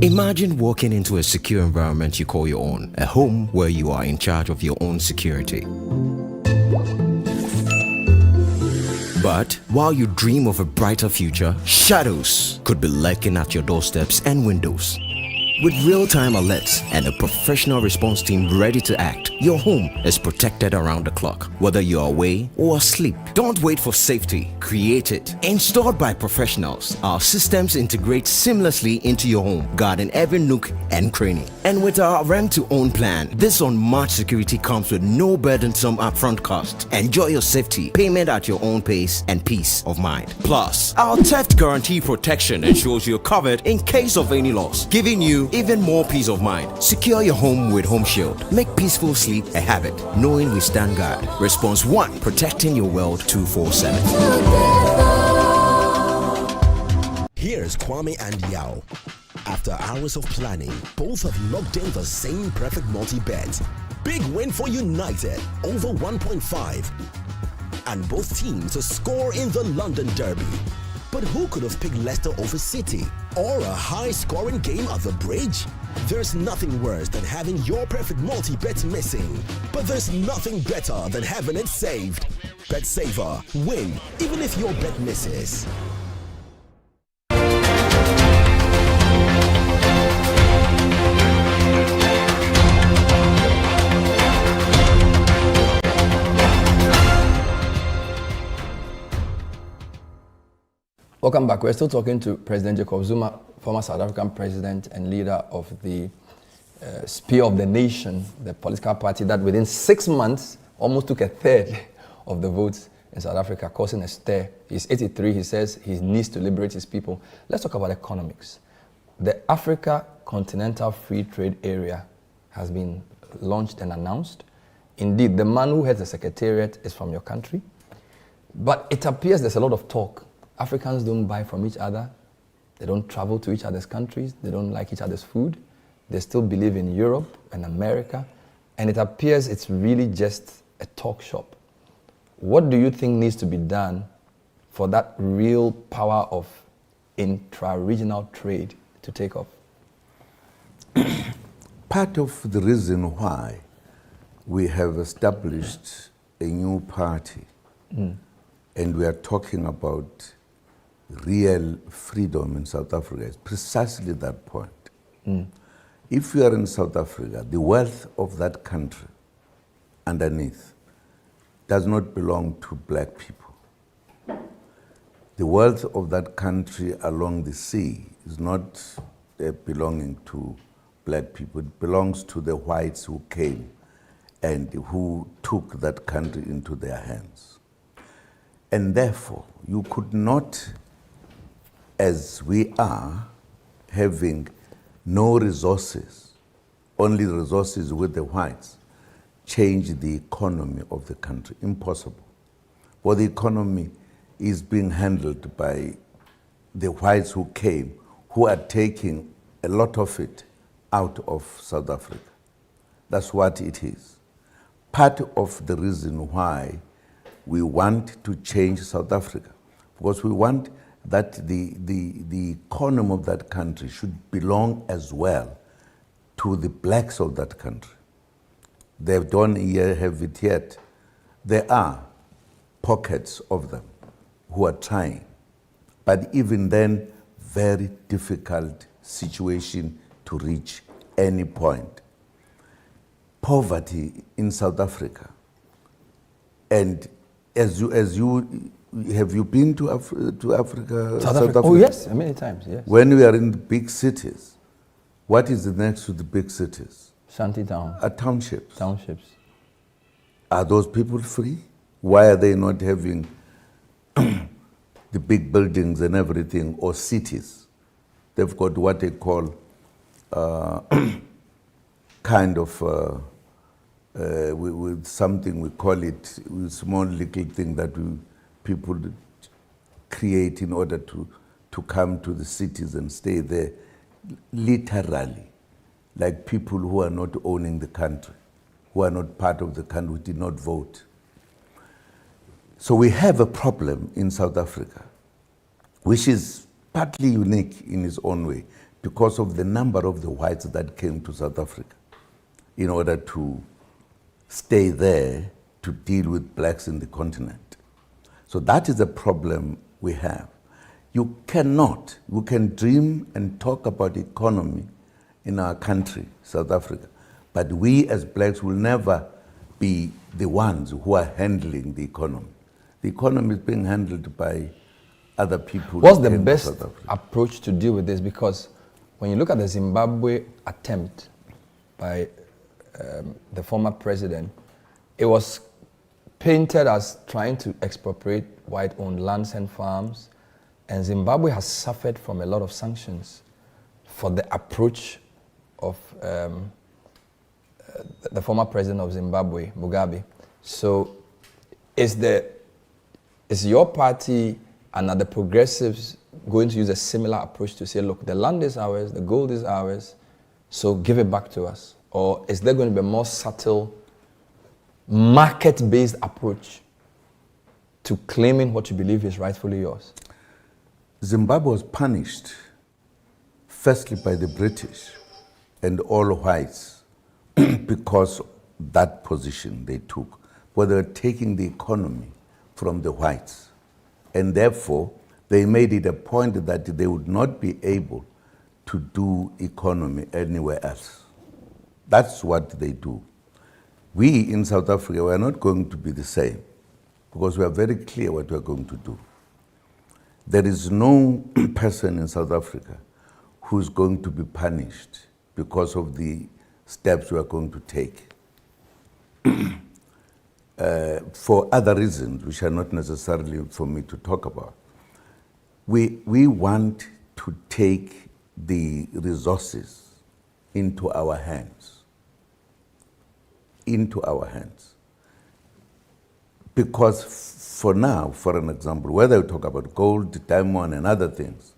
N: Imagine walking into a secure environment you call your own, a home where you are in charge of your own security. But while you dream of a brighter future, shadows could be lurking at your doorsteps and windows. With real-time alerts and a professional response team ready to act, your home is protected around the clock, whether you're away or asleep. Don't wait for safety. Create it. Installed by professionals, our systems integrate seamlessly into your home, guarding every nook and cranny. And with our rent-to-own plan, this unmatched security comes with no burdensome upfront cost. Enjoy your safety, payment at your own pace, and peace of mind. Plus, our theft guarantee protection ensures you're covered in case of any loss, giving you even more peace of mind. Secure your home with Home Shield. Make peaceful sleep a habit, knowing we stand guard. Response 1, protecting your world 24/7.
D: Here's Kwame and Yao. After hours of planning, both have locked in the same perfect multi-bet. Big win for United, over 1.5. And both teams to score in the London Derby. But who could have picked Leicester over City? Or a high-scoring game at the Bridge? There's nothing worse than having your perfect multi-bet missing. But there's nothing better than having it saved. Bet Saver. Win, even if your bet misses.
A: Welcome back. We're still talking to President Jacob Zuma, former South African president and leader of the Spear of the Nation, the political party that within 6 months almost took a third of the votes in South Africa, causing a stir. He's 83. He says he needs to liberate his people. Let's talk about economics. The Africa Continental Free Trade Area has been launched and announced. Indeed, the man who heads the secretariat is from your country. But it appears there's a lot of talk. Africans don't buy from each other. They don't travel to each other's countries. They don't like each other's food. They still believe in Europe and America. And it appears it's really just a talk shop. What do you think needs to be done for that real power of intra-regional trade to take off?
E: Part of the reason why we have established a new party and we are talking about real freedom in South Africa is precisely that point. If you are in South Africa, the wealth of that country underneath does not belong to black people. The wealth of that country along the sea is not belonging to black people. It belongs to the whites who came and who took that country into their hands. And therefore, you could not, as we are, having no resources, only resources with the whites, change the economy of the country. Impossible. For the economy is being handled by the whites who came, who are taking a lot of it out of South Africa. That's what it is. Part of the reason why we want to change South Africa, because we want that the economy of that country should belong as well to the blacks of that country. They don't have it yet. There are pockets of them who are trying, but even then, very difficult situation to reach any point. Poverty in South Africa, and have you been to Africa?
A: South Africa? Oh yes, many times, yes.
E: When we are in the big cities, what is next to the big cities?
A: Shantytown.
E: Townships.
A: Townships.
E: Are those people free? Why are they not having the big buildings and everything, or cities? They've got what they call kind of with something, we call it a small little thing that people create in order to come to the cities and stay there, literally, like people who are not owning the country, who are not part of the country, who did not vote. So we have a problem in South Africa, which is partly unique in its own way because of the number of the whites that came to South Africa in order to stay there to deal with blacks in the continent. So that is a problem we have. You can dream and talk about economy in our country, South Africa, but we as blacks will never be the ones who are handling the economy. The economy is being handled by other people.
A: What's the best approach to deal with this? Because when you look at the Zimbabwe attempt by the former president, it was painted as trying to expropriate white-owned lands and farms, and Zimbabwe has suffered from a lot of sanctions for the approach of the former president of Zimbabwe, Mugabe. So is your party and are the progressives going to use a similar approach to say, look, the land is ours, the gold is ours, so give it back to us? Or is there going to be a more subtle, market-based approach to claiming what you believe is rightfully yours?
E: Zimbabwe was punished, firstly by the British and all whites, because that position they took, where they were taking the economy from the whites. And therefore, they made it a point that they would not be able to do economy anywhere else. That's what they do. We in South Africa, we are not going to be the same because we are very clear what we are going to do. There is no person in South Africa who is going to be punished because of the steps we are going to take. For other reasons, which are not necessarily for me to talk about. We want to take the resources into our hands. Into our hands. Because for now, for an example, whether we talk about gold, diamond, and other things,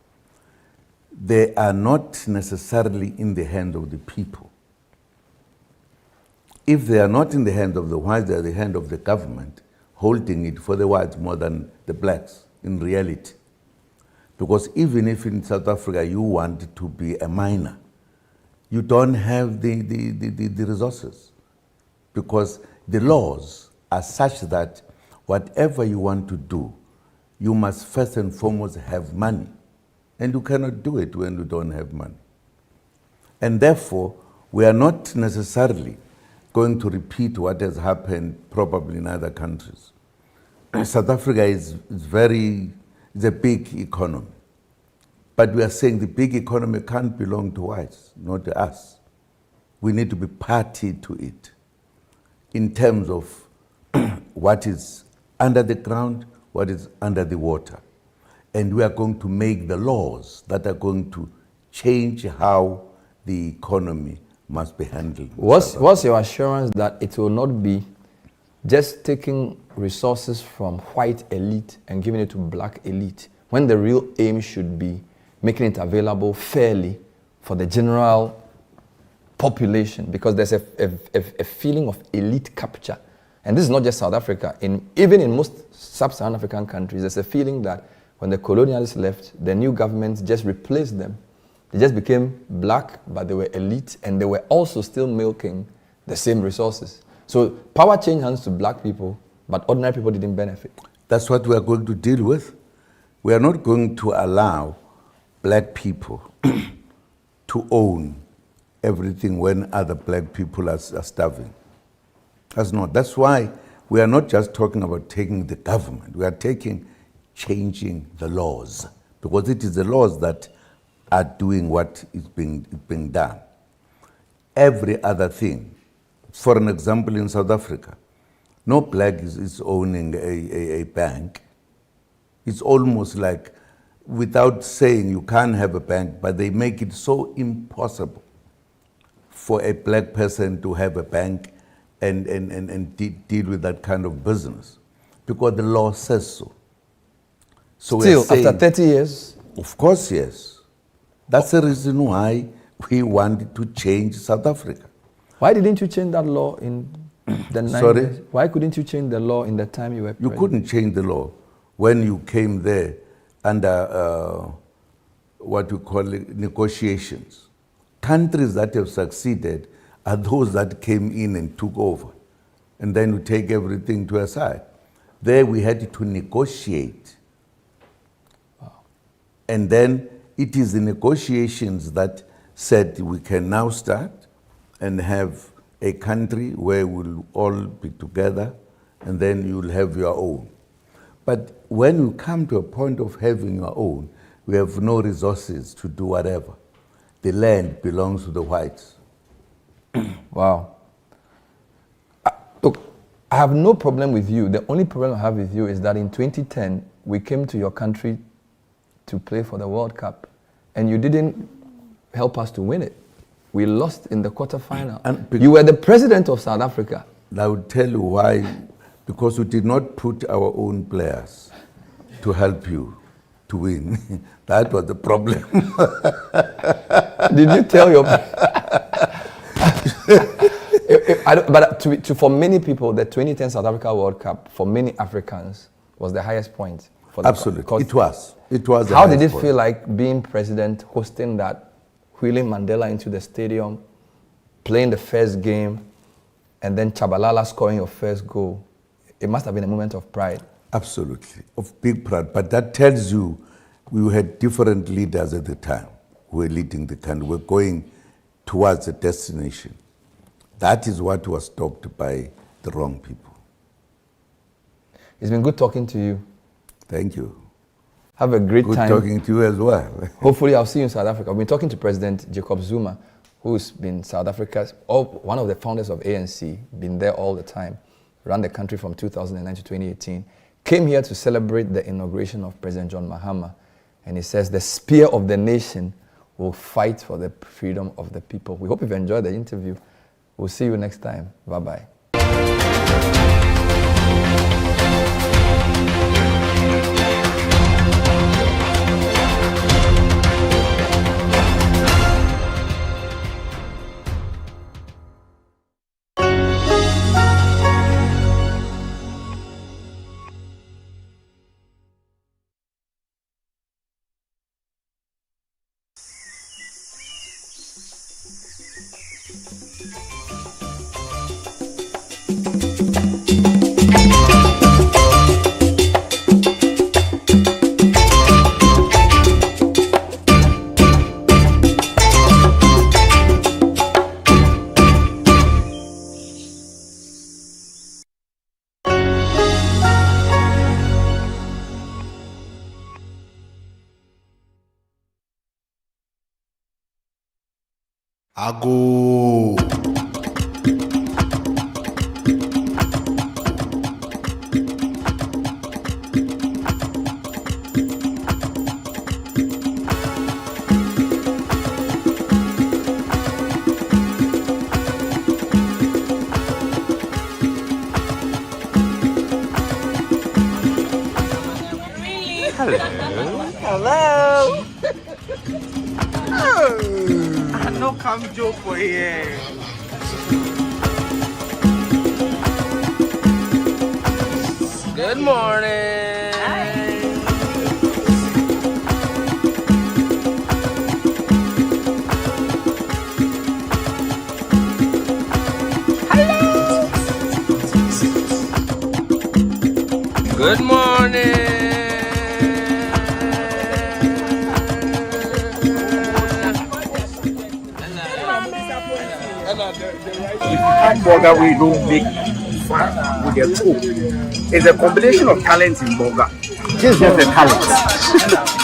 E: they are not necessarily in the hands of the people. If they are not in the hands of the whites, they are in the hand of the government, holding it for the whites more than the blacks, in reality. Because even if in South Africa you want to be a miner, you don't have the resources. Because the laws are such that whatever you want to do, you must first and foremost have money. And you cannot do it when you don't have money. And therefore, we are not necessarily going to repeat what has happened probably in other countries. South Africa is a big economy. But we are saying the big economy can't belong to whites, not to us. We need to be party to it in terms of what is under the ground, what is under the water. And we are going to make the laws that are going to change how the economy must be handled.
A: What's your assurance that it will not be just taking resources from white elite and giving it to black elite, when the real aim should be making it available fairly for the general population? Because there's a feeling of elite capture. And this is not just South Africa. Even in most sub-Saharan African countries, there's a feeling that when the colonialists left, the new governments just replaced them. They just became black, but they were elite, and they were also still milking the same resources. So power changed hands to black people, but ordinary people didn't benefit.
E: That's what we are going to deal with. We are not going to allow black people to own everything when other black people are starving. That's not. That's why we are not just talking about taking the government. We are changing the laws, because it is the laws that are doing what is being done. Every other thing, for an example, in South Africa, no black is owning a bank. It's almost like, without saying you can't have a bank, but they make it so impossible for a black person to have a bank and deal with that kind of business, because the law says so. So
A: still, after 30 years?
E: Of course, yes. That's the reason why we wanted to change South Africa.
A: Why didn't you change that law in the 90s?
E: Sorry?
A: Why couldn't you change the law in the time you were president?
E: You couldn't change the law when you came there under what we call negotiations. Countries that have succeeded are those that came in and took over, and then we take everything to a side. There we had to negotiate. Wow. And then it is the negotiations that said we can now start and have a country where we'll all be together, and then you'll have your own. But when we come to a point of having your own, we have no resources to do whatever. The land belongs to the whites.
A: Wow. Look, I have no problem with you. The only problem I have with you is that in 2010, we came to your country to play for the World Cup, and you didn't help us to win it. We lost in the quarterfinal. You were the president of South Africa.
E: I would tell you why. Because we did not put our own players to help you to win. That was the problem.
A: Did you tell your... But for many people, the 2010 South Africa World Cup, for many Africans, was the highest point. For
E: Absolutely, it was. It was.
A: How did it feel like being president, hosting that, wheeling Mandela into the stadium, playing the first game, and then Chabalala scoring your first goal? It must have been a moment of pride.
E: Absolutely, of big pride. But that tells you we had different leaders at the time who were leading the country. We were going towards a destination. That is what was stopped by the wrong people.
A: It's been good talking to you.
E: Thank you.
A: Have a great time.
E: Good talking to you as well.
A: Hopefully I'll see you in South Africa. I've been talking to President Jacob Zuma, who's been South Africa's, one of the founders of ANC, been there all the time, ran the country from 2009 to 2018, came here to celebrate the inauguration of President John Mahama. And he says the spear of the nation will fight for the freedom of the people. We hope you've enjoyed the interview. We'll see you next time. Bye-bye.
O: Ago.
F: Hello. I know come joke for here. Good morning. Hello. Good morning.
J: hamburger we don't make fun with their toe. It's a combination of talent in burger. Just the talent.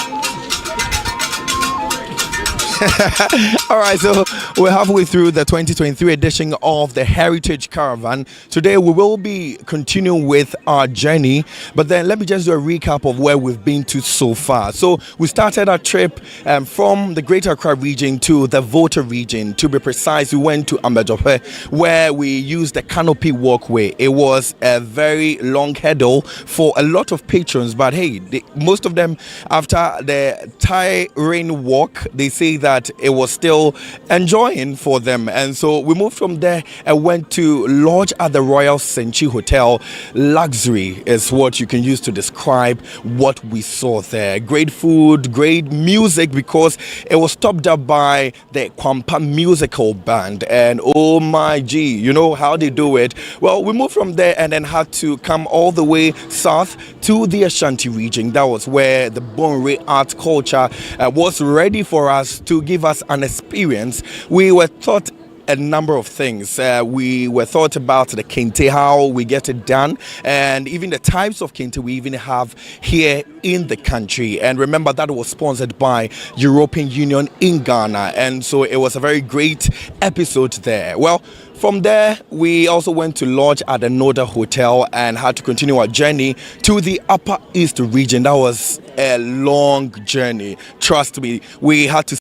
P: All right, so we're halfway through the 2023 edition of the Heritage Caravan. Today we will be continuing with our journey, but then let me just do a recap of where we've been to so far. So we started our trip from the Greater Accra region to the Volta region. To be precise, we went to Amejope, where we used the canopy walkway. It was a very long hurdle for a lot of patrons, but hey, most of them, after the tiring walk, they say that it was still enjoying for them. And so we moved from there and went to lodge at the Royal Senchi Hotel. Luxury is what you can use to describe what we saw there. Great food, great music, because it was topped up by the Kwampa musical band. And oh my gee, you know how they do it. Well, we moved from there and then had to come all the way south to the Ashanti region. That was where the Bonre art culture was ready for us to give us an experience. We were taught a number of things. We were taught about the kente, how we get it done, and even the types of kente we even have here in the country. And remember, that was sponsored by European Union in Ghana, and so it was a very great episode there. Well, from there, we also went to lodge at the Noda Hotel and had to continue our journey to the Upper East region. That was a long journey. Trust me, we had to